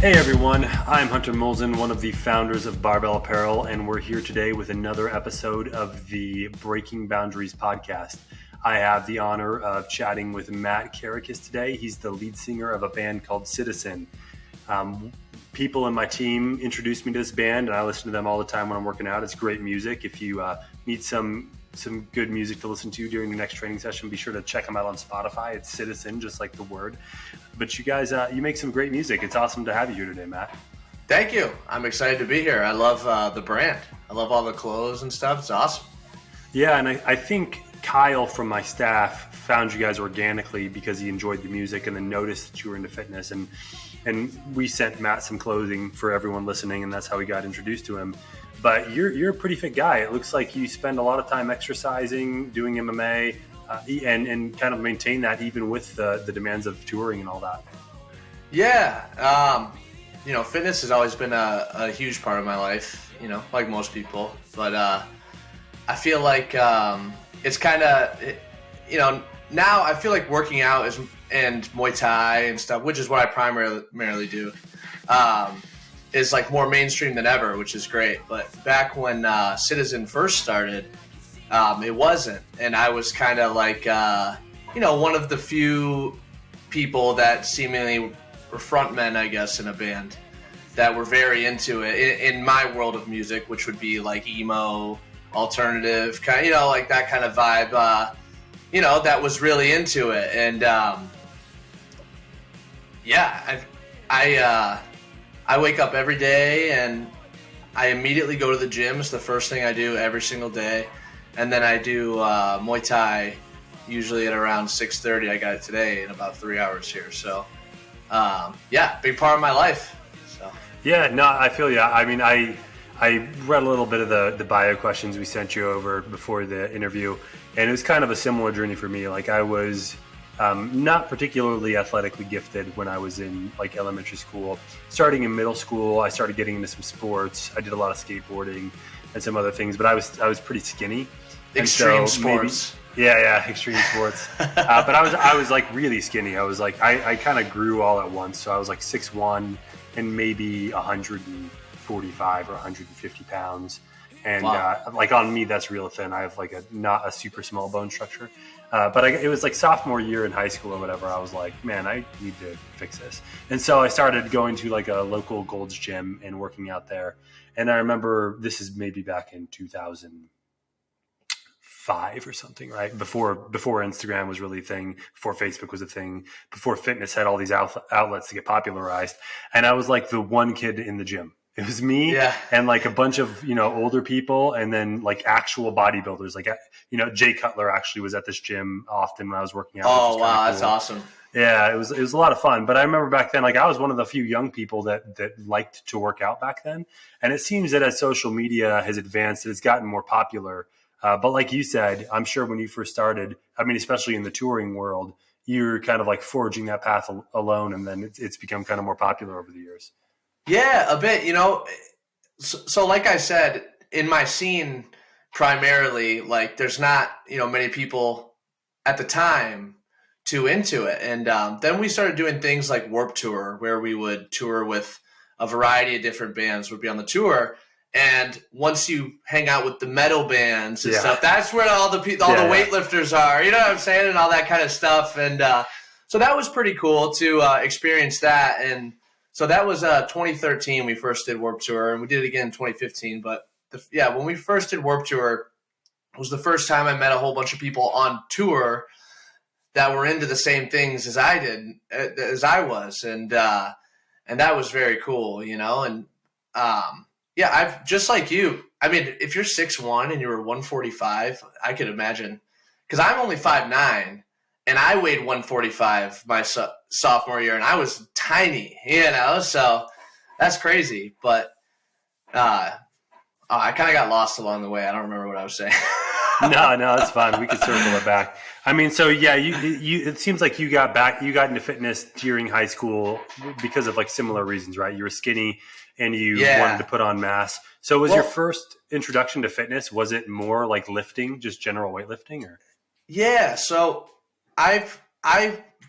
Hey everyone, I'm Hunter Molzen, one of the founders of Barbell Apparel, and we're here today with another episode of the Breaking Boundaries podcast. I have the honor of chatting with Matt Kerekes today. He's the lead singer of a band called Citizen. People in my team introduced me to this band, and I listen to them all the time when I'm working out. It's great music. If you need some good music to listen to during the next training session, be sure to check them out on Spotify. It's Citizen, just like the word. But you guys, you make some great music. It's awesome to have you here today, Matt. Thank you. I'm excited to be here. I love the brand. I love all the clothes and stuff. It's awesome. Yeah, and I think Kyle from my staff found you guys organically because he enjoyed the music and then noticed that you were into fitness. And we sent Matt some clothing for everyone listening, and that's how we got introduced to him. But you're a pretty fit guy. It looks like you spend a lot of time exercising, doing MMA, and kind of maintain that even with the demands of touring and all that. Yeah. Fitness has always been a huge part of my life, like most people. But I feel like it's kind of, now I feel like working out and Muay Thai and stuff, which is what I primarily do, is like more mainstream than ever, which is great. But back when Citizen first started, it wasn't. And I was kind of like, one of the few people that seemingly were frontmen, I guess, in a band that were very into it in my world of music, which would be like emo, alternative, kind of, like that kind of vibe, that was really into it. And I wake up every day and I immediately go to the gym. It's the first thing I do every single day. And then I do Muay Thai usually at around 6:30. I got it today in about 3 hours here. So, big part of my life. So. Yeah, no, I feel you. I mean, I read a little bit of the bio questions we sent you over before the interview, and it was kind of a similar journey for me. Like I was not particularly athletically gifted when I was in like elementary school. Starting in middle school, I started getting into some sports. I did a lot of skateboarding and some other things, but I was pretty skinny. Extreme sports. Extreme sports. But I was like really skinny. I was like I kind of grew all at once. So I was like 6'1" and maybe 145 or 150 pounds. And wow. Like on me, that's real thin. I have like not a super small bone structure. But it was like sophomore year in high school or whatever. I was like, man, I need to fix this. And so I started going to like a local Gold's Gym and working out there. And I remember this is maybe back in 2005 or something, right? Before Instagram was really a thing, before Facebook was a thing, before fitness had all these outlets to get popularized. And I was like the one kid in the gym. It was me and like a bunch of, older people and then like actual bodybuilders. Like, Jay Cutler actually was at this gym often when I was working out. Oh, wow. Cool. That's awesome. Yeah, it was a lot of fun. But I remember back then, like I was one of the few young people that liked to work out back then. And it seems that as social media has advanced, it's gotten more popular. But like you said, I'm sure when you first started, I mean, especially in the touring world, you're kind of like forging that path alone. And then it's become kind of more popular over the years. Yeah, a bit, so like I said, in my scene, primarily, like there's not, many people at the time too into it. And then we started doing things like Warped Tour, where we would tour with a variety of different bands would be on the tour. And once you hang out with the metal bands and stuff, that's where all the weightlifters are, you know what I'm saying? And all that kind of stuff. And so that was pretty cool to experience that. And so that was 2013 we first did Warped Tour, and we did it again in 2015. But when we first did Warped Tour, it was the first time I met a whole bunch of people on tour that were into the same things as I was, and that was very cool, And I've just like you. I mean, if you're 6'1" and you were 145, I could imagine, because I'm only 5'9". And I weighed 145 my sophomore year, and I was tiny, so that's crazy. But I kind of got lost along the way. I don't remember what I was saying. No, it's fine. We can circle it back. I mean, so yeah, you it seems like you got into fitness during high school because of like similar reasons, right? You were skinny and you wanted to put on mass. So was your first introduction to fitness, was it more like lifting, just general weightlifting, or? Yeah, so I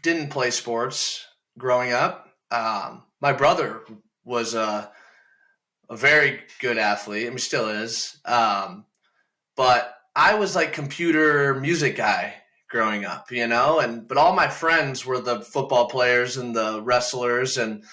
didn't play sports growing up. My brother was a very good athlete. I mean, still is. But I was like computer music guy growing up, but all my friends were the football players and the wrestlers. And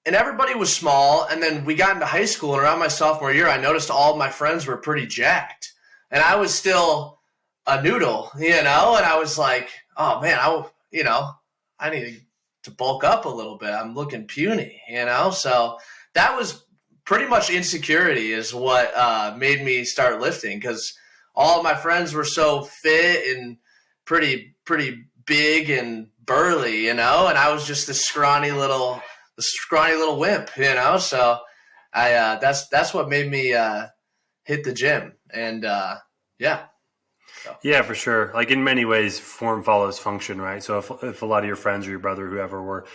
everybody was small. And then we got into high school, and around my sophomore year, I noticed all my friends were pretty jacked. And I was still a noodle, and I was like, oh man, I need to bulk up a little bit. I'm looking puny, so that was pretty much insecurity is what made me start lifting, because all of my friends were so fit and pretty big and burly, and I was just this scrawny little wimp, so that's what made me hit the gym. And yeah. So. Yeah, for sure. Like in many ways, form follows function, right? So if a lot of your friends or your brother, whoever, were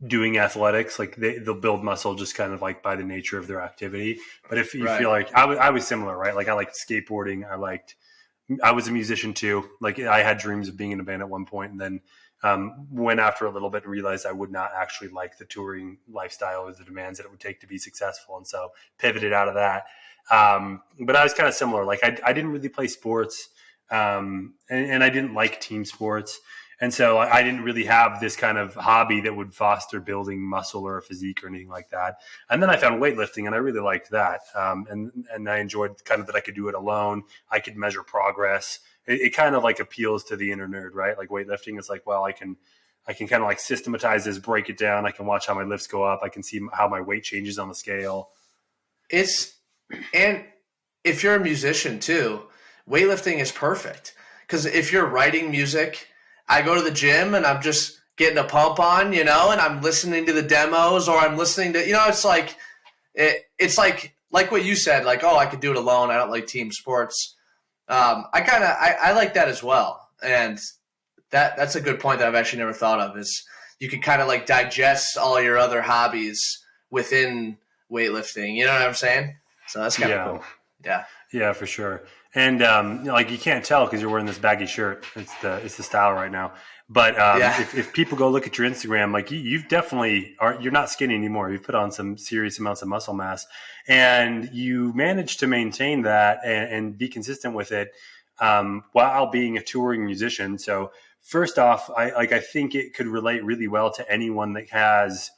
doing athletics, like they'll build muscle just kind of like by the nature of their activity. But if you feel like I was similar, right? Like I liked skateboarding. I was a musician too. Like I had dreams of being in a band at one point, and then went after a little bit and realized I would not actually like the touring lifestyle or the demands that it would take to be successful. And so pivoted out of that. But I was kind of similar. Like I didn't really play sports. And I didn't like team sports. And so I didn't really have this kind of hobby that would foster building muscle or physique or anything like that. And then I found weightlifting, and I really liked that. And I enjoyed kind of that I could do it alone. I could measure progress. It kind of like appeals to the inner nerd, right? Like weightlifting is like, well, I can kind of like systematize this, break it down. I can watch how my lifts go up. I can see how my weight changes on the scale. And if you're a musician too, weightlifting is perfect, because if you're writing music, I go to the gym and I'm just getting a pump on, and I'm listening to the demos, or I'm listening to, it's like what you said, like, oh, I could do it alone. I don't like team sports. I like that as well. And that's a good point that I've actually never thought of, is you could kind of like digest all your other hobbies within weightlifting. You know what I'm saying? So that's kind of cool. Yeah. Yeah, for sure. And like you can't tell because you're wearing this baggy shirt. It's the style right now. But if people go look at your Instagram, like you've definitely you're not skinny anymore. You've put on some serious amounts of muscle mass, and you managed to maintain that and be consistent with it while being a touring musician. So first off, I think it could relate really well to anyone that has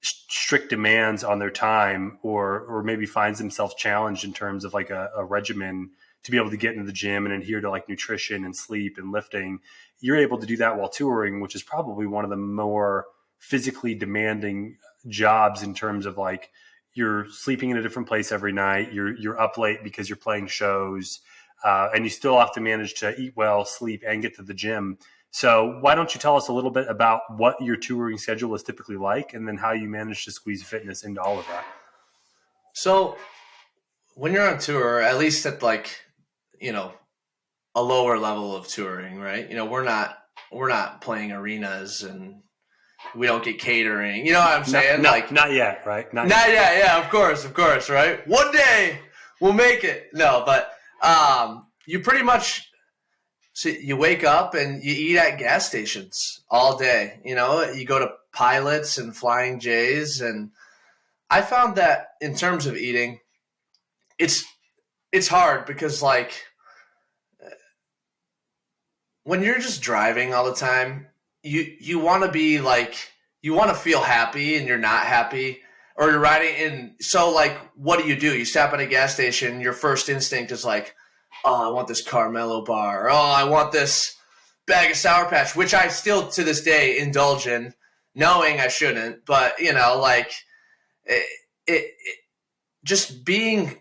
strict demands on their time, or maybe finds themselves challenged in terms of like a regimen to be able to get into the gym and adhere to like nutrition and sleep and lifting. You're able to do that while touring, which is probably one of the more physically demanding jobs in terms of like you're sleeping in a different place every night. You're up late because you're playing shows, and you still have to manage to eat well, sleep, and get to the gym. So why don't you tell us a little bit about what your touring schedule is typically like, and then how you manage to squeeze fitness into all of that? So when you're on tour, at least at like, a lower level of touring, right? We're not playing arenas, and we don't get catering. You know what I'm saying? Not yet, right? Not yet. Yeah, of course, right? One day we'll make it. No, but you pretty much, so you wake up and you eat at gas stations all day. You go to Pilots and Flying J's, and I found that in terms of eating, it's hard because like when you're just driving all the time, you want to be like, you want to feel happy and you're not happy, or you're riding in. So like, what do? You stop at a gas station. Your first instinct is like, oh, I want this Carmelo bar. Or, oh, I want this bag of Sour Patch, which I still to this day indulge in, knowing I shouldn't. But, like it just being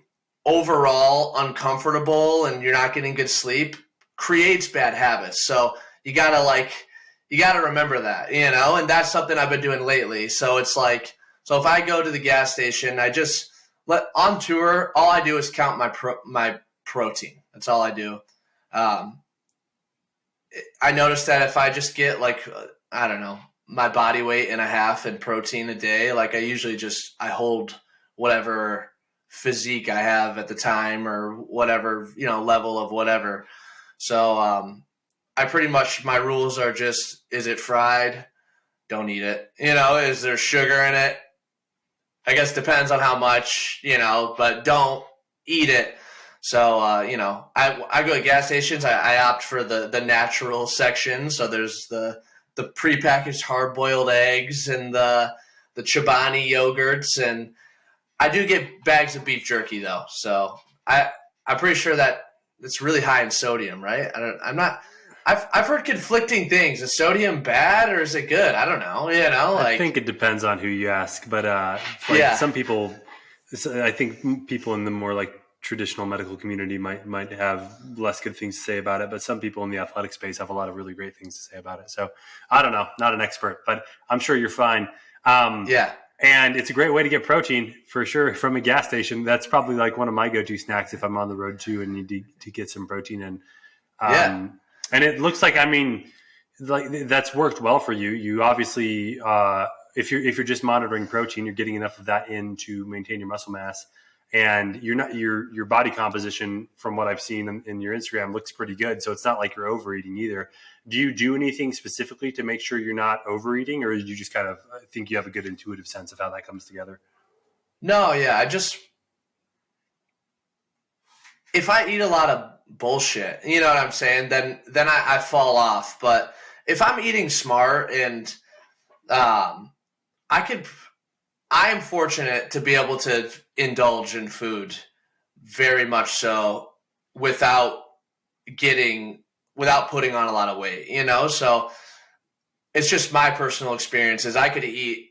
overall uncomfortable and you're not getting good sleep creates bad habits. So you gotta remember that, and that's something I've been doing lately. So it's like, so if I go to the gas station, I just on tour, all I do is count my protein. That's all I do. I noticed that if I just get like, I don't know, my body weight and a half in protein a day, like I usually I hold whatever physique I have at the time or whatever, level of whatever. So I pretty much, my rules are just, is it fried? don't eat it. Is there sugar in it? I guess depends on how much, but don't eat it. So, I go to gas stations. I opt for the natural section. So there's the prepackaged hard-boiled eggs and the Chobani yogurts. And I do get bags of beef jerky, though. So I'm pretty sure that it's really high in sodium, right? I've heard conflicting things. Is sodium bad or is it good? I don't know. I think it depends on who you ask, but some people, I think people in the more like traditional medical community might have less good things to say about it, but some people in the athletic space have a lot of really great things to say about it. So I don't know, not an expert, but I'm sure you're fine. And it's a great way to get protein for sure from a gas station. That's probably like one of my go-to snacks if I'm on the road too and need to get some protein in. And it looks like, like that's worked well for you. You obviously, if you're just monitoring protein, you're getting enough of that in to maintain your muscle mass, and your body composition, from what I've seen in your Instagram, looks pretty good. So it's not like you're overeating either. Do you do anything specifically to make sure you're not overeating, or do you just kind of think you have a good intuitive sense of how that comes together? No, yeah, if I eat a lot of bullshit, you know what I'm saying, then I fall off. But if I'm eating smart and I am fortunate to be able to indulge in food very much so without putting on a lot of weight, so it's just my personal experiences. I could eat,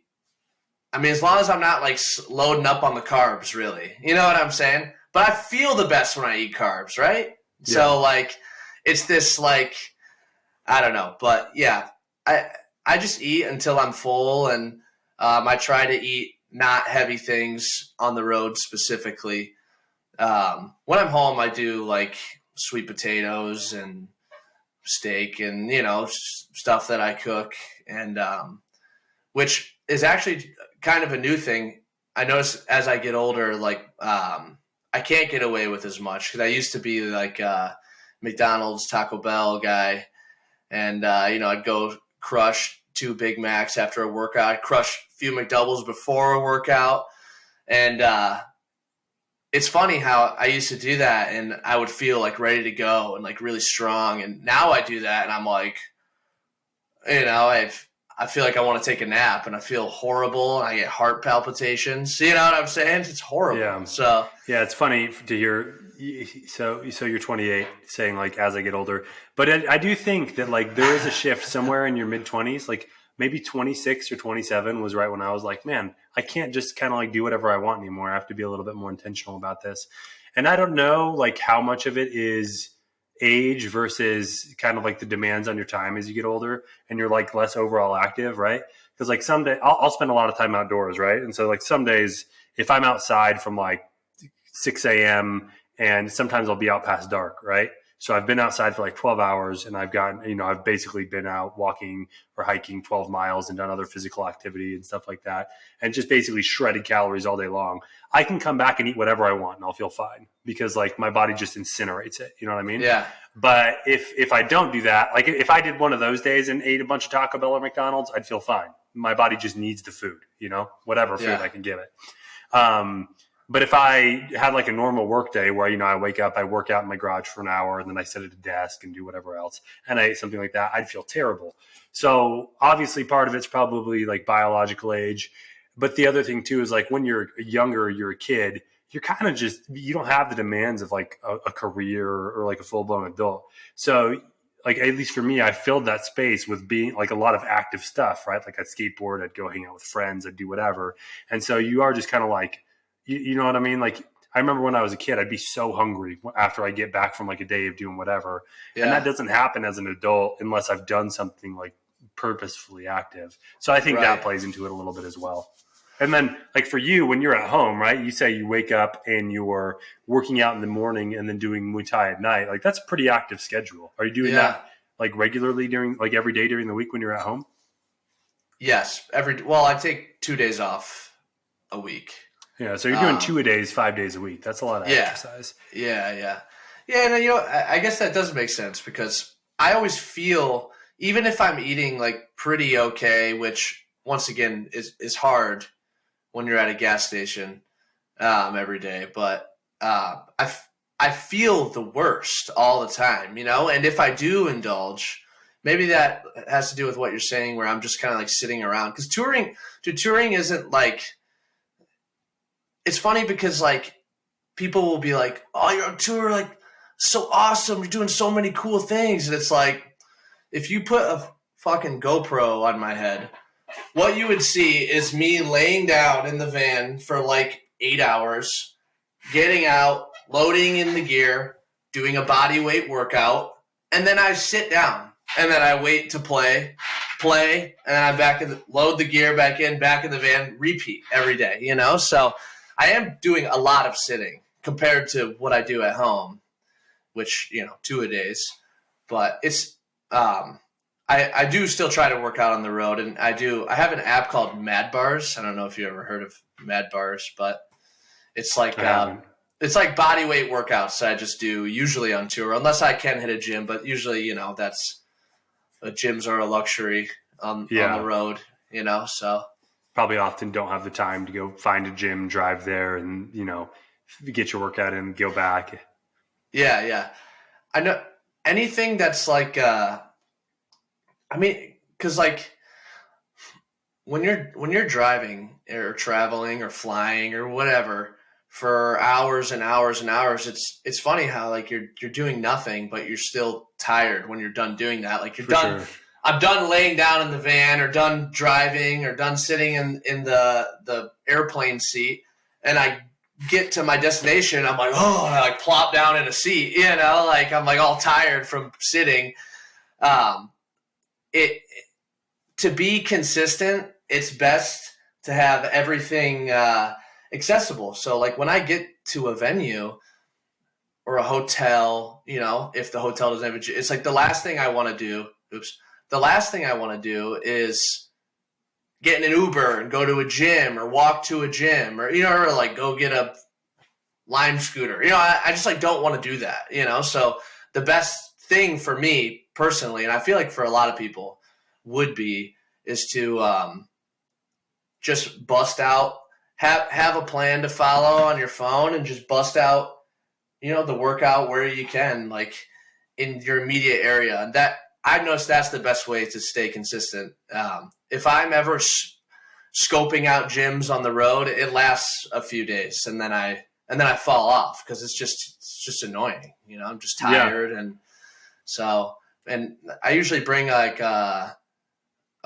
as long as I'm not like loading up on the carbs, really, you know what I'm saying? But I feel the best when I eat carbs, right? Yeah. So like, it's this like, I don't know, but yeah, I just eat until I'm full, and I try to eat not heavy things on the road specifically. When I'm home, I do like sweet potatoes and steak and, stuff that I cook, and which is actually kind of a new thing. I notice as I get older, like I can't get away with as much, because I used to be like a McDonald's, Taco Bell guy, and I'd go crush 2 Big Macs after a workout. I'd crush a few McDoubles before a workout, and it's funny how I used to do that, and I would feel like ready to go and like really strong. And now I do that, and I'm like, I feel like I want to take a nap, and I feel horrible, and I get heart palpitations. You know what I'm saying? It's horrible. Yeah. So yeah, it's funny to hear. So you're 28, saying like as I get older, but I do think that like there is a shift somewhere in your mid 20s, like maybe 26 or 27 was right when I was like, man, I can't just kind of like do whatever I want anymore. I have to be a little bit more intentional about this. And I don't know like how much of it is age versus kind of like the demands on your time as you get older and you're like less overall active, right? Because like someday I'll spend a lot of time outdoors, right? And so like some days if I'm outside from like 6 a.m. and sometimes I'll be out past dark, right? So I've been outside for like 12 hours and I've basically been out walking or hiking 12 miles and done other physical activity and stuff like that, and just basically shredded calories all day long. I can come back and eat whatever I want and I'll feel fine because like my body just incinerates it. You know what I mean? Yeah. But if I don't do that, like if I did one of those days and ate a bunch of Taco Bell or McDonald's, I'd feel fine. My body just needs the food, whatever food I can give it. But if I had like a normal work day where, I wake up, I work out in my garage for an hour and then I sit at a desk and do whatever else, and I ate something like that, I'd feel terrible. So obviously part of it's probably like biological age. But the other thing too is like when you're younger, you're a kid, you're kind of you don't have the demands of like a career or like a full blown adult. So like, at least for me, I filled that space with being like a lot of active stuff, right? Like I'd skateboard, I'd go hang out with friends, I'd do whatever. And so you are just kind of like, you know what I mean? Like I remember when I was a kid, I'd be so hungry after I get back from like a day of doing whatever. Yeah. And that doesn't happen as an adult unless I've done something like purposefully active. So I think that plays into it a little bit as well. And then like for you, when you're at home, right, you say you wake up and you're working out in the morning and then doing Muay Thai at night. Like that's a pretty active schedule. Are you doing that like regularly every day during the week when you're at home? Yes. I take 2 days off a week. Yeah, so you're doing 2-a-days, 5 days a week. That's a lot of exercise. Yeah. And I guess that does make sense because I always feel even if I'm eating like pretty okay, which once again is hard when you're at a gas station every day, but I feel the worst all the time, you know? And if I do indulge, maybe that has to do with what you're saying, where I'm just kind of like sitting around. Because touring isn't like, it's funny because like people will be like, oh, you're on tour, like so awesome, you're doing so many cool things. And it's like, if you put a fucking GoPro on my head, what you would see is me laying down in the van for like 8 hours, getting out, loading in the gear, doing a body weight workout, and then I sit down, and then I wait to play, and then I'm load the gear back in the van, repeat every day, you know? So I am doing a lot of sitting compared to what I do at home, which, you know, 2 a days. But it's I do still try to work out on the road, and I have an app called Mad Bars. I don't know if you ever heard of Mad Bars, but it's like it's like body weight workouts I just do usually on tour, unless I can hit a gym. But usually, you know, gyms are a luxury on the road, you know. So probably often don't have the time to go find a gym, drive there, and, you know, get your workout in, go back. Yeah. I know anything that's like, I mean, because like when you're driving or traveling or flying or whatever for hours and hours and hours, it's funny how like you're doing nothing, but you're still tired when you're done doing that. Like you're done. Sure. I'm done laying down in the van, or done driving, or done sitting in the airplane seat, and I get to my destination. I'm like, oh, I like plop down in a seat, you know, like I'm like all tired from sitting. To be consistent, it's best to have everything accessible. So like when I get to a venue or a hotel, you know, if the hotel doesn't have it's like the last thing I want to do is get in an Uber and go to a gym, or walk to a gym, or, you know, or like go get a Lime scooter. You know, I just like don't want to do that, you know? So the best thing for me personally, and I feel like for a lot of people is to just bust out, have a plan to follow on your phone, and just bust out, you know, the workout where you can, like in your immediate area. And that, I've noticed that's the best way to stay consistent. If I'm ever scoping out gyms on the road, it lasts a few days, and then I fall off because it's just annoying. You know, I'm just tired. Yeah. And I usually bring like a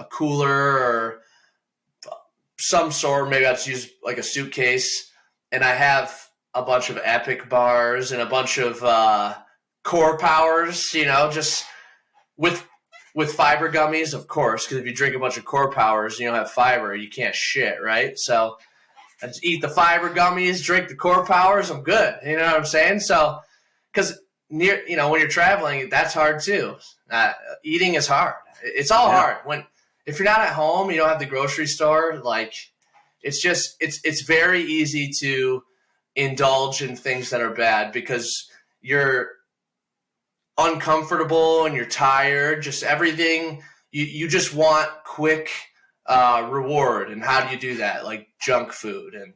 cooler or some sort. Maybe I'll just use like a suitcase, and I have a bunch of Epic bars and a bunch of core powers, you know, just with fiber gummies, of course, because if you drink a bunch of core powers and you don't have fiber, you can't shit, right? So I just eat the fiber gummies, drink the core powers, I'm good. You know what I'm saying? So, because when you're traveling, that's hard too. Eating is hard. It's all hard. If you're not at home, you don't have the grocery store, like it's very easy to indulge in things that are bad because you're uncomfortable and you're tired, just everything. You just want quick reward. And how do you do that? Like junk food. And,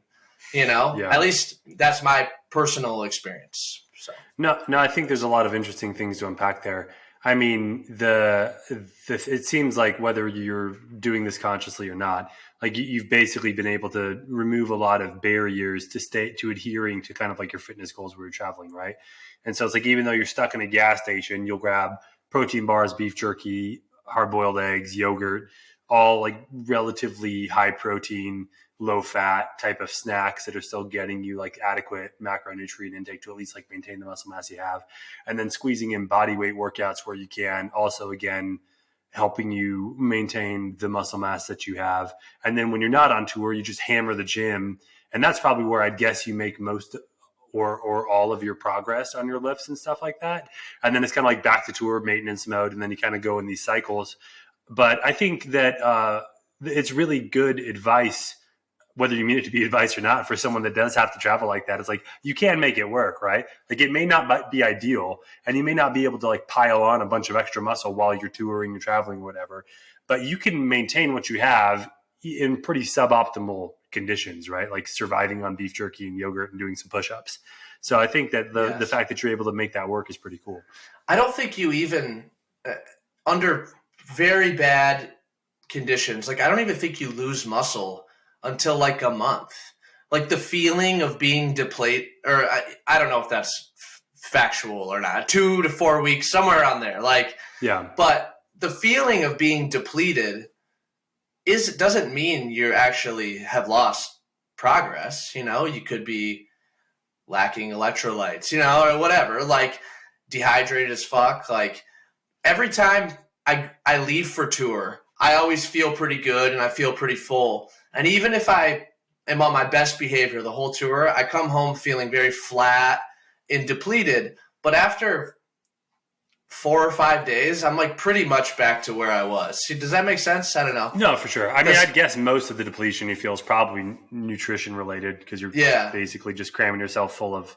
you know, at least that's my personal experience. So. No, I think there's a lot of interesting things to unpack there. I mean, it seems like whether you're doing this consciously or not, like you've basically been able to remove a lot of barriers to adhering to kind of like your fitness goals where you're traveling, right? And so it's like, even though you're stuck in a gas station, you'll grab protein bars, beef jerky, hard-boiled eggs, yogurt, all like relatively high protein, low fat type of snacks that are still getting you like adequate macronutrient intake to at least like maintain the muscle mass you have. And then squeezing in body weight workouts where you can, also again, helping you maintain the muscle mass that you have. And then when you're not on tour, you just hammer the gym. And that's probably where I'd guess you make most or all of your progress on your lifts and stuff like that. And then it's kind of like back to tour maintenance mode. And then you kind of go in these cycles. But I think that it's really good advice whether you mean it to be advice or not, for someone that does have to travel like that, it's like you can make it work, right? Like it may not be ideal, and you may not be able to like pile on a bunch of extra muscle while you're touring, you're traveling, whatever, but you can maintain what you have in pretty suboptimal conditions, right? Like surviving on beef jerky and yogurt and doing some push-ups. So I think that the fact that you're able to make that work is pretty cool. I don't think you even under very bad conditions, like I don't even think you lose muscle until like a month. Like the feeling of being depleted, or I don't know if that's factual or not, 2 to 4 weeks, somewhere around there. Like, yeah. But the feeling of being depleted doesn't mean you actually have lost progress. You know, you could be lacking electrolytes, you know, or whatever, like dehydrated as fuck. Like every time I leave for tour, I always feel pretty good and I feel pretty full. And even if I am on my best behavior the whole tour, I come home feeling very flat and depleted. But after 4 or 5 days, I'm like pretty much back to where I was. See, does that make sense? I don't know. No, for sure. I mean, I'd guess most of the depletion you feel is probably nutrition related, because you're basically just cramming yourself full of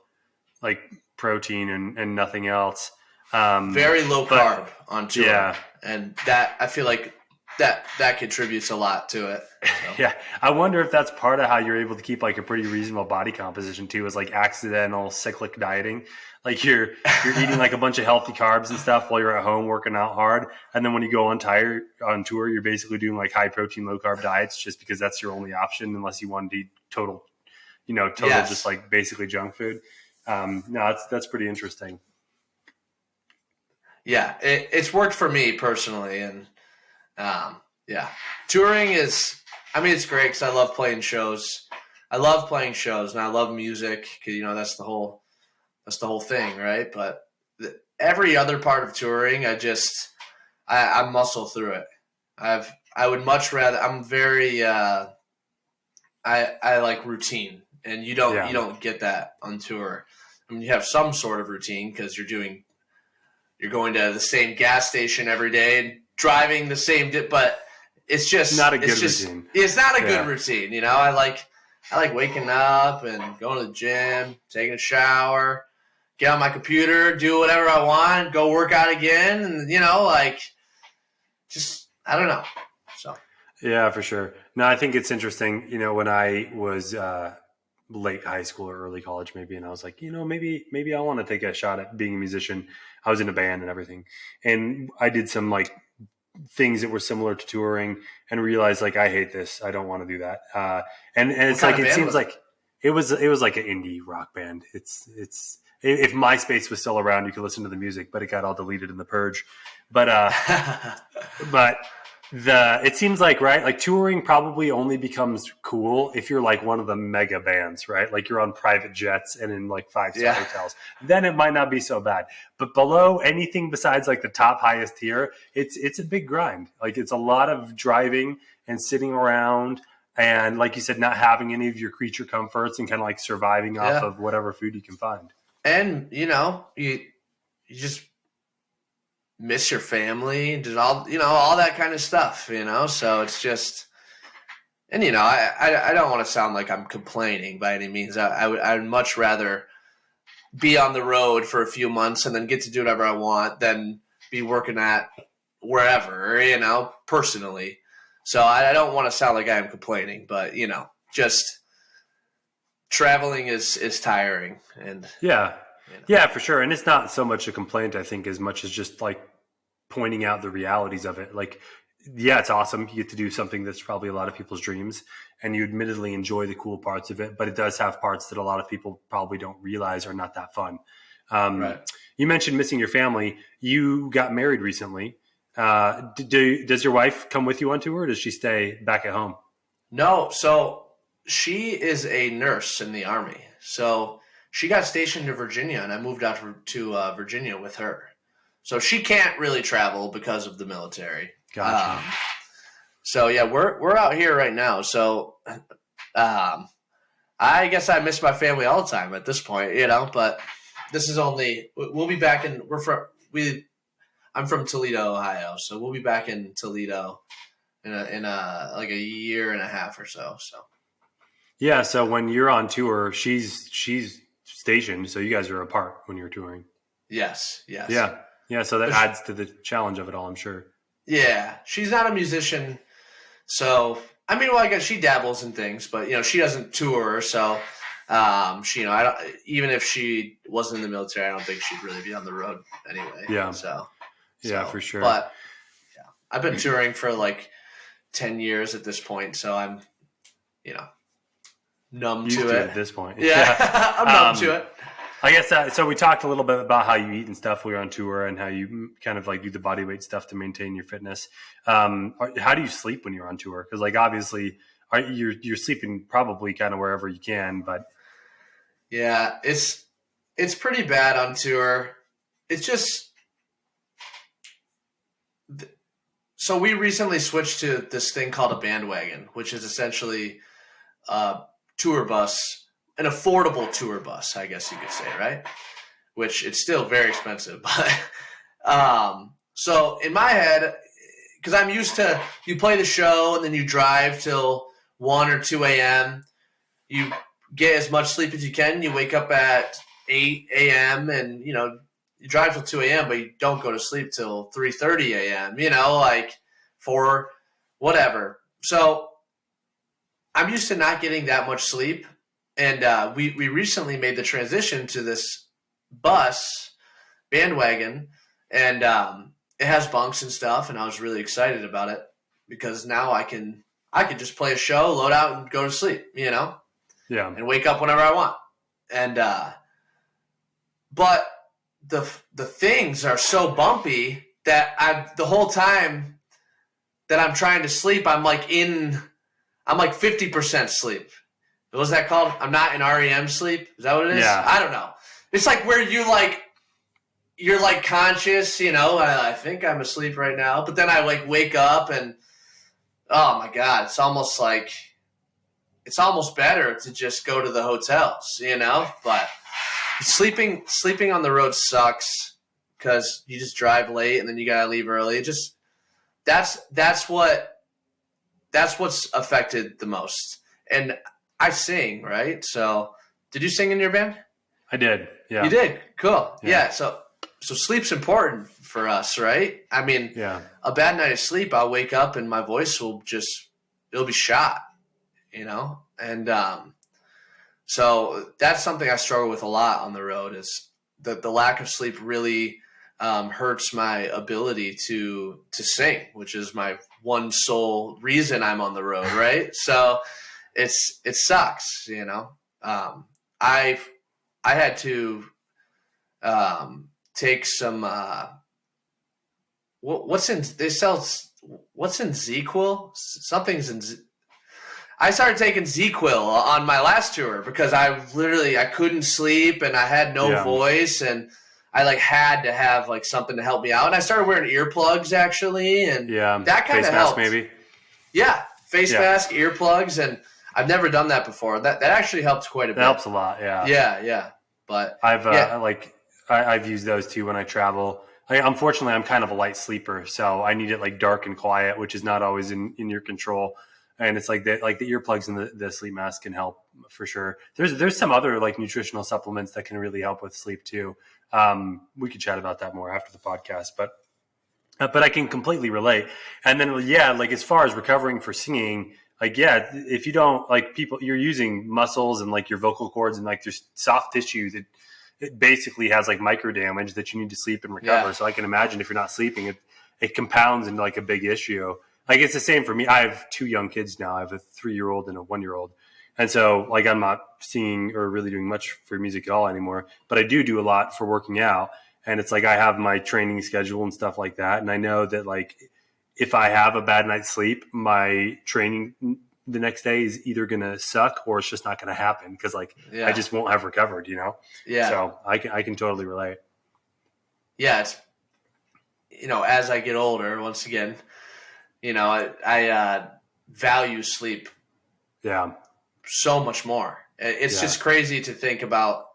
like protein and nothing else. Very low carb on tour. Yeah. And that, I feel like that contributes a lot to it. So. Yeah. I wonder if that's part of how you're able to keep like a pretty reasonable body composition too, is like accidental cyclic dieting. Like you're eating like a bunch of healthy carbs and stuff while you're at home working out hard. And then when you go on tour, you're basically doing like high protein, low carb diets just because that's your only option, unless you want to eat total just like basically junk food. No, that's pretty interesting. Yeah. It's worked for me personally. And touring is, I mean, it's great because I love playing shows. And I love music because, you know, that's the whole thing, right? But every other part of touring, I muscle through it. I would much rather. I'm very. I like routine, and you don't get that on tour. I mean, you have some sort of routine because you're going to the same gas station every day and driving the same, but it's just not a good routine. It's not a good routine, you know. I like waking up and going to the gym, taking a shower, get on my computer, do whatever I want, go work out again, and you know, like, just I don't know. So yeah, for sure. No, I think it's interesting. You know, when I was late high school or early college, maybe, and I was like, you know, maybe I want to take a shot at being a musician. I was in a band and everything, and I did some like things that were similar to touring, and realized like I hate this. I don't want to do that. And it's like it seems like it was like an indie rock band. It's if MySpace was still around, you could listen to the music, but it got all deleted in the purge. But it seems like, right, like touring probably only becomes cool if you're like one of the mega bands, right? Like you're on private jets and in like 5-star hotels. Then it might not be so bad. But below anything besides like the top highest tier, it's a big grind. Like it's a lot of driving and sitting around, and like you said, not having any of your creature comforts and kind of like surviving off of whatever food you can find. And you know, you just miss your family, just all that kind of stuff, you know. So it's just, and you know, I don't want to sound like I'm complaining by any means. I would much rather be on the road for a few months and then get to do whatever I want than be working at wherever, you know, personally. So I don't want to sound like I am complaining, but you know, just traveling is tiring. And yeah, for sure. And it's not so much a complaint, I think, as much as just like pointing out the realities of it. Like, yeah, it's awesome. You get to do something that's probably a lot of people's dreams, and you admittedly enjoy the cool parts of it, but it does have parts that a lot of people probably don't realize are not that fun. Right. You mentioned missing your family. You got married recently. Does your wife come with you on tour, or does she stay back at home? No. So she is a nurse in the Army. So she got stationed to Virginia, and I moved out to Virginia with her. So she can't really travel because of the military. Gotcha. So yeah, we're out here right now. So I guess I miss my family all the time at this point, you know. But this is we'll be back in. I'm from Toledo, Ohio, so we'll be back in Toledo in a like a year and a half or so. So Yeah. So when you're on tour, she's stationed, so you guys are apart when you're touring. Yes, yes. Yeah. Yeah. So that adds to the challenge of it all, I'm sure. Yeah, she's not a musician, so I mean, well, I guess she dabbles in things, but she doesn't tour, so she, I don't. Even if she wasn't in the military, I don't think she'd really be on the road anyway. Yeah. So, Yeah, for sure. But yeah, I've been touring for like 10 years at this point, so I'm, numb Used to to it at this point. Yeah, I'm numb to it. I guess so. We talked a little bit about how you eat and stuff when you're on tour, and how you kind of like do the body weight stuff to maintain your fitness. How do you sleep when you're on tour? Because like obviously, you're sleeping probably kind of wherever you can, but yeah, it's pretty bad on tour. It's just so we recently switched to this thing called a bandwagon, which is essentially a tour bus, an affordable tour bus, I guess you could say, right? Which it's still very expensive, but so in my head, because I'm used to you play the show and then you drive till 1 or 2 a.m. You get as much sleep as you can. You wake up at 8 a.m. and you drive till 2 a.m. but you don't go to sleep till 3:30 a.m. Like 4, whatever. So I'm used to not getting that much sleep, and we recently made the transition to this bus bandwagon, and it has bunks and stuff, and I was really excited about it because now I can just play a show, load out, and go to sleep, yeah, and wake up whenever I want. And but the things are so bumpy that the whole time that I'm trying to sleep, I'm like 50% sleep. What was that called? I'm not in REM sleep. Is that what it is? Yeah. I don't know. It's like where you're like conscious, I think I'm asleep right now, but then I like wake up and oh my God, it's almost better to just go to the hotels, but sleeping on the road sucks because you just drive late and then you gotta leave early. That's what's affected the most. And I sing, right? So did you sing in your band? I did. Yeah, you did. Cool. Yeah. So sleep's important for us, right? I mean, yeah. A bad night of sleep, I'll wake up and my voice it'll be shot, and so that's something I struggle with a lot on the road is the lack of sleep really hurts my ability to sing, which is my one sole reason I'm on the road, right? So it sucks, I had to take some what's in ZQuil? Something's in I started taking ZQuil on my last tour because I couldn't sleep and I had no voice, and I had to have something to help me out. And I started wearing earplugs actually, and that kind of helped. Maybe. Yeah, face mask, earplugs, and I've never done that before. That actually helped quite a bit. That helps a lot. Yeah. Yeah. But I've used those too when I travel. Unfortunately, I'm kind of a light sleeper, so I need it dark and quiet, which is not always in your control. And it's the earplugs and the sleep mask can help for sure. There's some other nutritional supplements that can really help with sleep too. We could chat about that more after the podcast, but I can completely relate. And then as far as recovering for singing, if you don't people, you're using muscles and your vocal cords and your soft tissue that it basically has micro damage that you need to sleep and recover. So I can imagine if you're not sleeping, it compounds into a big issue. It's the same for me. I have 2 young kids now. I have a 3-year-old and a 1-year-old. And so I'm not singing or really doing much for music at all anymore, but I do a lot for working out. And it's I have my training schedule and stuff like that. And I know that if I have a bad night's sleep, my training the next day is either going to suck or it's just not going to happen because I just won't have recovered, Yeah. So I can totally relate. Yeah. It's, as I get older, once again, I value sleep. Yeah. So much more. It's just crazy to think about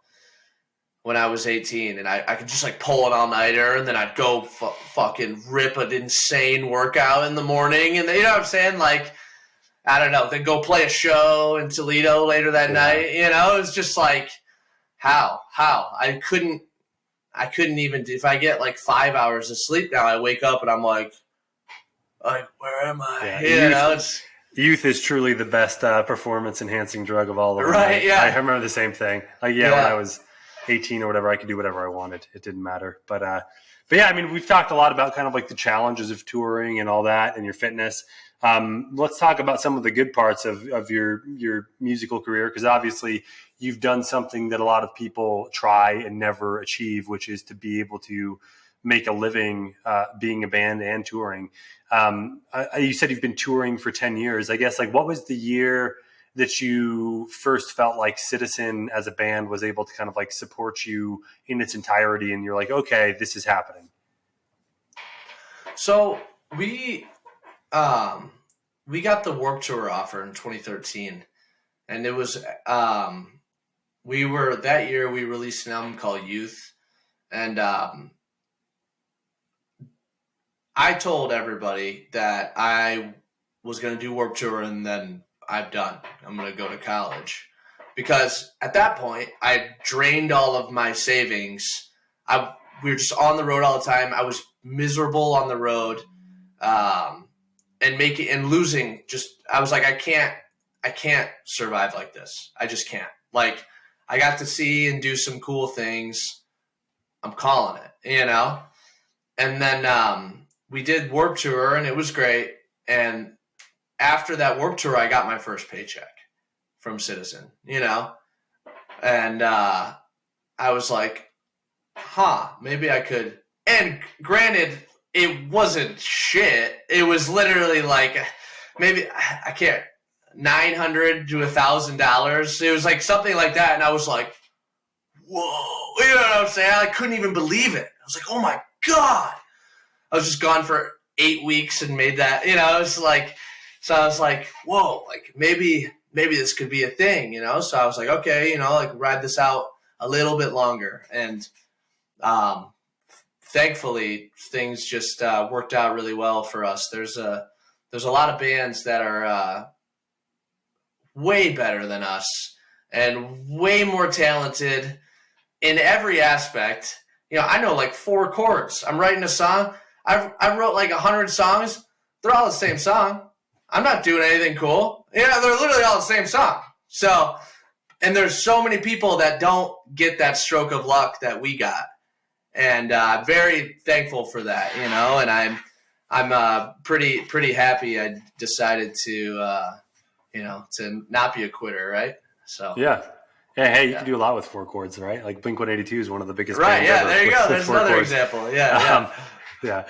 when I was 18 and I could just pull an all-nighter and then I'd go fucking rip an insane workout in the morning. And you know what I'm saying? I don't know, then go play a show in Toledo later that night. You know, it was just like, how? I couldn't even, if I get like 5 hours of sleep now, I wake up and I'm like, where am I? Yeah, youth is truly the best performance enhancing drug of all of them. Right, yeah. I remember the same thing. Like, when I was 18 or whatever, I could do whatever I wanted. It didn't matter. But yeah, I mean, we've talked a lot about kind of like the challenges of touring and all that and your fitness. Let's talk about some of the good parts of your musical career, because obviously you've done something that a lot of people try and never achieve, which is to be able to make a living being a band and touring. You said you've been touring for 10 years. I guess, like, what was the year that you first felt like Citizen as a band was able to kind of like support you in its entirety and you're like, okay, this is happening? So we got the Warped Tour offer in 2013, and it was that year we released an album called Youth, and I told everybody that I was going to do Warped Tour and then I'm done. I'm going to go to college, because at that point I drained all of my savings. We were just on the road all the time. I was miserable on the road. And losing, I was like, I can't survive like this. I just can't. Like, I got to see and do some cool things. I'm calling it, you know? And then we did Warped Tour, and it was great. And after that Warped Tour, I got my first paycheck from Citizen, you know? And I was like, maybe I could. And granted, it wasn't shit. It was literally like, maybe, I can't, $900 to $1,000. It was like something like that. And I was like, whoa, you know what I'm saying? I couldn't even believe it. I was like, oh my God. I was just gone for 8 weeks and made that, you know, it was like, so I was like, whoa, like maybe this could be a thing, you know? So I was like, okay, you know, like ride this out a little bit longer. And, thankfully, things just worked out really well for us. There's a lot of bands that are way better than us and way more talented in every aspect. You know, I know like 4 chords. I'm writing a song. I wrote like 100 songs. They're all the same song. I'm not doing anything cool. Yeah, they're literally all the same song. So, and there's so many people that don't get that stroke of luck that we got. And very thankful for that, you know. And I'm pretty happy I decided to to not be a quitter, right? So yeah. Hey, you can do a lot with 4 chords, right? Like Blink-182 is one of the biggest bands ever. There you go. There's another chords. Example. Yeah. Yeah.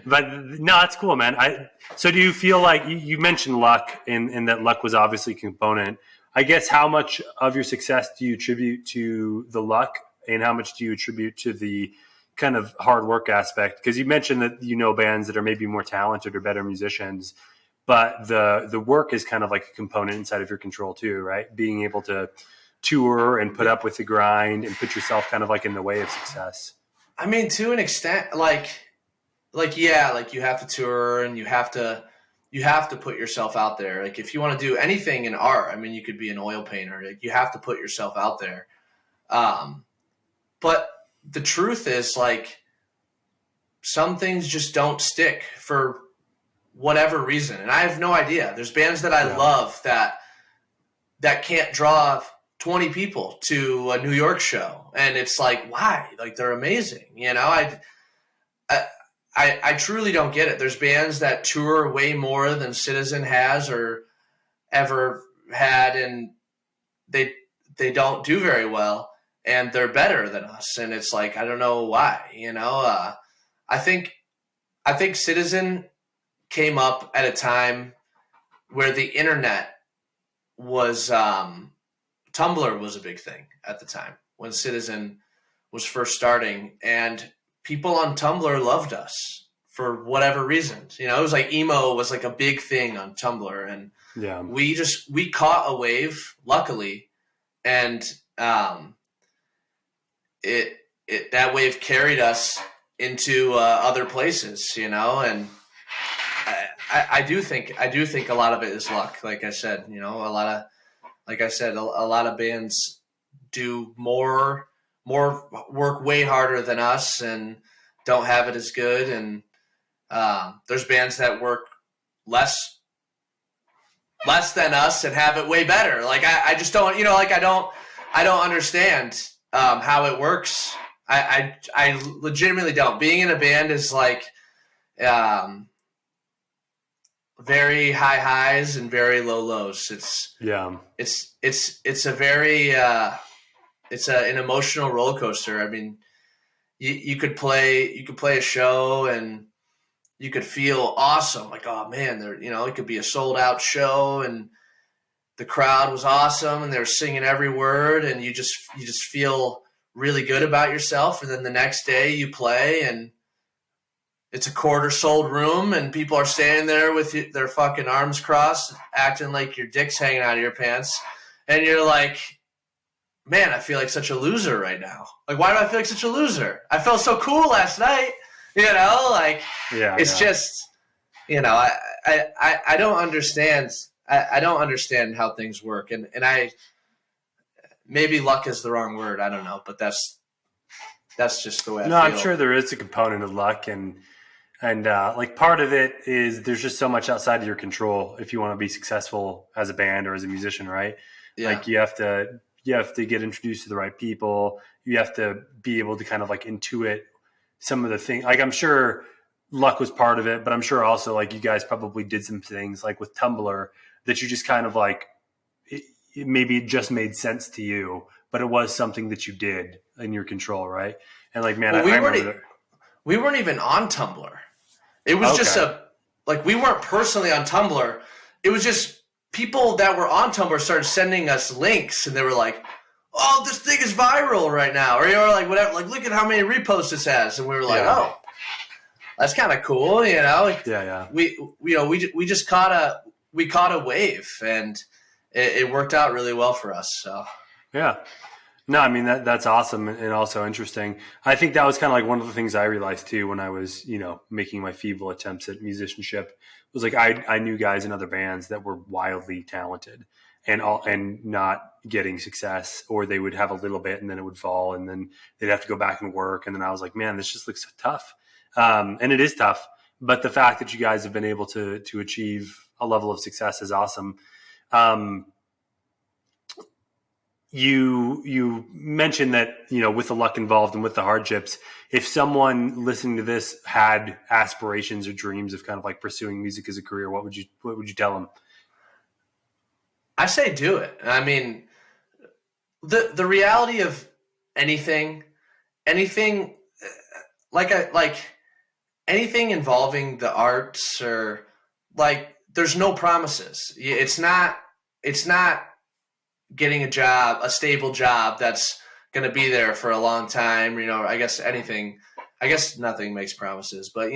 But no, that's cool, man. So do you feel like you mentioned luck, and that luck was obviously a component? I guess, how much of your success do you attribute to the luck, and how much do you attribute to the kind of hard work aspect? Because you mentioned that you know bands that are maybe more talented or better musicians, but the work is kind of like a component inside of your control too, right? Being able to tour and put up with the grind and put yourself kind of like in the way of success. I mean, to an extent, like yeah, like you have to tour and you have to put yourself out there. Like if you want to do anything in art, I mean, you could be an oil painter. Like you have to put yourself out there. But the truth is, like, some things just don't stick for whatever reason. And I have no idea. There's bands that I love that can't draw 20 people to a New York show. And it's like, why? Like, they're amazing. You know, I truly don't get it. There's bands that tour way more than Citizen has or ever had, and they don't do very well, and they're better than us. And it's like, I don't know why, you know. I think Citizen came up at a time where the internet was Tumblr was a big thing at the time when Citizen was first starting, and people on Tumblr loved us for whatever reasons. You know, it was like emo was like a big thing on Tumblr, and we caught a wave, luckily, and that wave carried us into other places, you know. And I do think a lot of it is luck. Like I said, a lot of bands do more work way harder than us and don't have it as good. And there's bands that work less than us and have it way better. Like I just don't, I don't understand how it works. I legitimately don't. Being in a band is like very high highs and very low lows. It's a very it's an emotional roller coaster. I mean, you could play a show and you could feel awesome. Like, oh man, it could be a sold out show and the crowd was awesome and they were singing every word and you just feel really good about yourself. And then the next day you play and it's a quarter sold room and people are standing there with their fucking arms crossed, acting like your dick's hanging out of your pants. And you're like, man, I feel like such a loser right now. Like, why do I feel like such a loser? I felt so cool last night. Just, I don't understand. I don't understand how things work. And maybe luck is the wrong word. I don't know, but that's just the way I feel. I'm sure there is a component of luck and like part of it is there's just so much outside of your control if you want to be successful as a band or as a musician, right? Yeah. Like you have to get introduced to the right people. You have to be able to kind of like intuit some of the things. Like I'm sure luck was part of it, but I'm sure also like you guys probably did some things like with Tumblr that you just kind of like, maybe it just made sense to you, but it was something that you did in your control, right? And like, man, we weren't even on Tumblr. It was just we weren't personally on Tumblr. It was just people that were on Tumblr started sending us links and they were like, oh, this thing is viral right now. Or like, whatever, like, look at how many reposts this has. And we were like, oh, that's kind of cool. We just caught a wave and it worked out really well for us. So, yeah. No, I mean, that's awesome and also interesting. I think that was kind of like one of the things I realized too when I was, making my feeble attempts at musicianship was like I knew guys in other bands that were wildly talented and not getting success, or they would have a little bit and then it would fall and then they'd have to go back and work. And then I was like, man, this just looks so tough. And it is tough. But the fact that you guys have been able to achieve a level of success is awesome. You mentioned that, with the luck involved and with the hardships, if someone listening to this had aspirations or dreams of kind of like pursuing music as a career, what would you tell them? I say do it. I mean, the reality of anything anything involving the arts or like, there's no promises. It's not getting a stable job that's going to be there for a long time. I guess nothing makes promises, but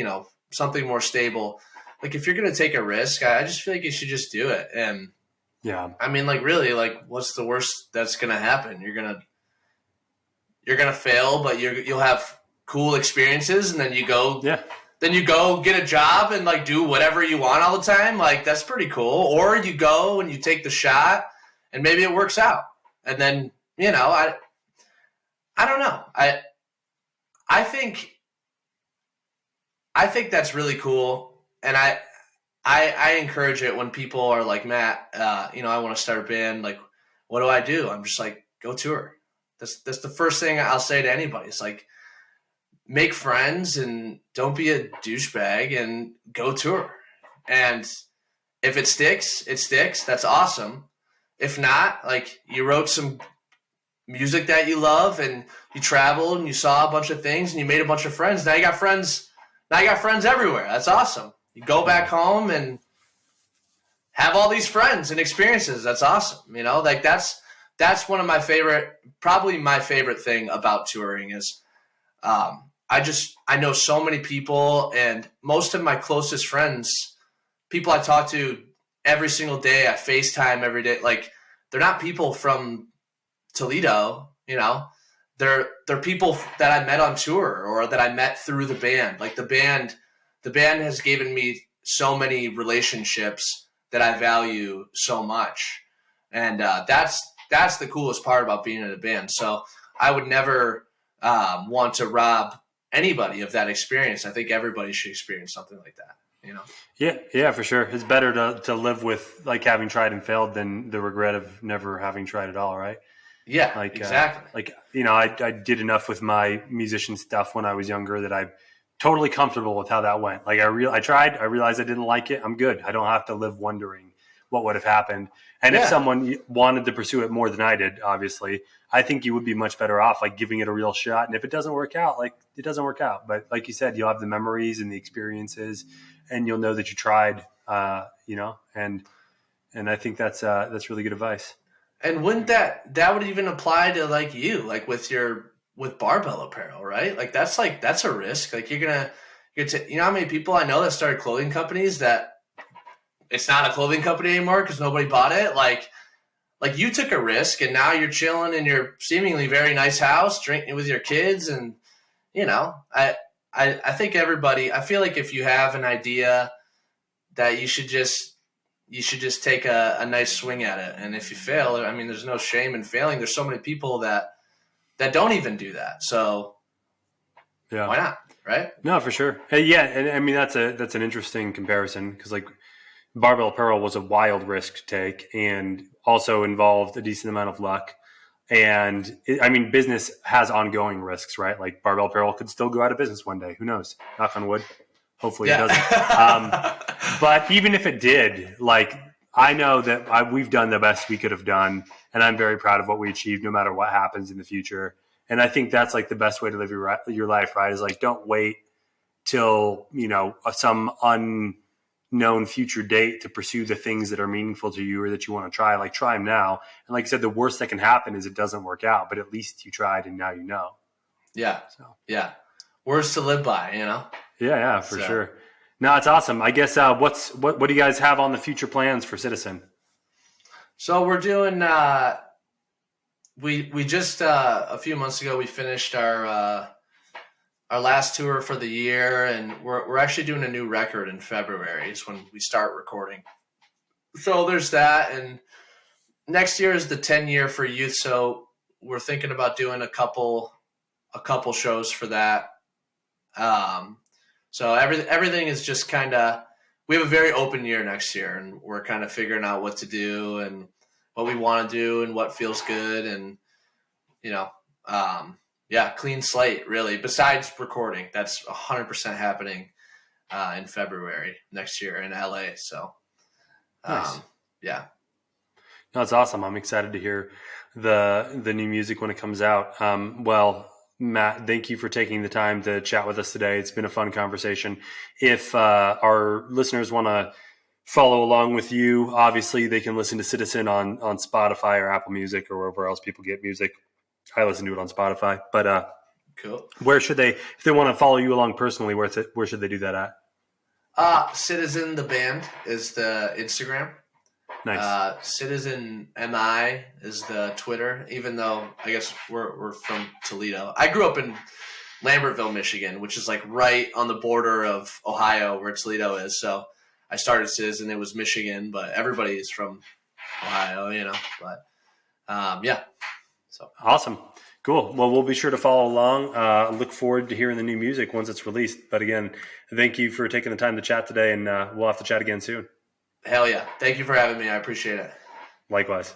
something more stable. Like if you're going to take a risk, I just feel like you should just do it. And yeah, I mean, like really, like what's the worst that's going to happen? You're going to fail, but you'll have cool experiences. And then you go get a job and like do whatever you want all the time. Like that's pretty cool. Or you go and you take the shot and maybe it works out. And then, I don't know. I think that's really cool. And I encourage it when people are like, Matt, I want to start a band. Like, what do I do? I'm just like, go tour. That's the first thing I'll say to anybody. It's like, make friends and don't be a douchebag and go tour. And if it sticks, it sticks. That's awesome. If not, like you wrote some music that you love and you traveled and you saw a bunch of things and you made a bunch of friends. Now you got friends everywhere. That's awesome. You go back home and have all these friends and experiences. That's awesome. Like that's one of my probably my favorite thing about touring is, I know so many people and most of my closest friends, people I talk to every single day, I FaceTime every day. Like they're not people from Toledo, they're people that I met on tour or that I met through the band. Like the band has given me so many relationships that I value so much. And that's the coolest part about being in a band. So I would never want to rob anybody of that experience. I think everybody should experience something like that, you know? Yeah, for sure. It's better to live with like having tried and failed than the regret of never having tried at all, right? Yeah, Like, exactly. I did enough with my musician stuff when I was younger that I'm totally comfortable with how that went. Like I tried, I realized I didn't like it. I'm good. I don't have to live wondering what would have happened. And if someone wanted to pursue it more than I did, obviously, I think you would be much better off like giving it a real shot. And if it doesn't work out, like it doesn't work out. But like you said, you'll have the memories and the experiences, and you'll know that you tried. And I think that's really good advice. And wouldn't that would even apply to like you, like with barbell apparel, right? Like that's a risk. Like you know how many people I know that started clothing companies that it's not a clothing company anymore because nobody bought it. Like you took a risk and now you're chilling in your seemingly very nice house, drinking with your kids. And, you know, I think everybody, I feel like if you have an idea that you should just take a nice swing at it. And if you fail, I mean, there's no shame in failing. There's so many people that don't even do that. So yeah, why not? Right? No, for sure. Yeah. And I mean, that's an interesting comparison because like, barbell apparel was a wild risk to take and also involved a decent amount of luck. And business has ongoing risks, right? Like barbell apparel could still go out of business one day. Who knows? Knock on wood. Hopefully it doesn't. But even if it did, like I know that we've done the best we could have done. And I'm very proud of what we achieved no matter what happens in the future. And I think that's like the best way to live your life, right? Is like, don't wait till, some unknown future date to pursue the things that are meaningful to you or that you want to try. Like try them now. And like I said, the worst that can happen is it doesn't work out, but at least you tried and now you know. Yeah. So. Yeah. Words to live by, Yeah, for sure. No, it's awesome. I guess what do you guys have on the future plans for Citizen? So we're doing we just a few months ago we finished our last tour for the year, and we're actually doing a new record in February is when we start recording. So there's that, and next year is the 10-year for youth, so we're thinking about doing a couple shows for that. So everything is just kind of, we have a very open year next year, and we're kind of figuring out what to do and what we want to do and what feels good, and clean slate, really, besides recording. That's 100% happening in February next year in LA. So, nice. Yeah. No, it's awesome. I'm excited to hear the new music when it comes out. Well, Matt, thank you for taking the time to chat with us today. It's been a fun conversation. If our listeners want to follow along with you, obviously they can listen to Citizen on Spotify or Apple Music or wherever else people get music. I listen to it on Spotify, but cool. Where should they, if they want to follow you along personally, where should they do that at? Citizen the band is the Instagram. Nice. Citizen MI is the Twitter. Even though I guess we're from Toledo, I grew up in Lambertville, Michigan, which is like right on the border of Ohio, where Toledo is. So I started Citizen. It was Michigan, but everybody is from Ohio, But yeah. So awesome. Cool. Well, we'll be sure to follow along. Look forward to hearing the new music once it's released. But again, thank you for taking the time to chat today, and we'll have to chat again soon. Hell yeah. Thank you for having me. I appreciate it. Likewise.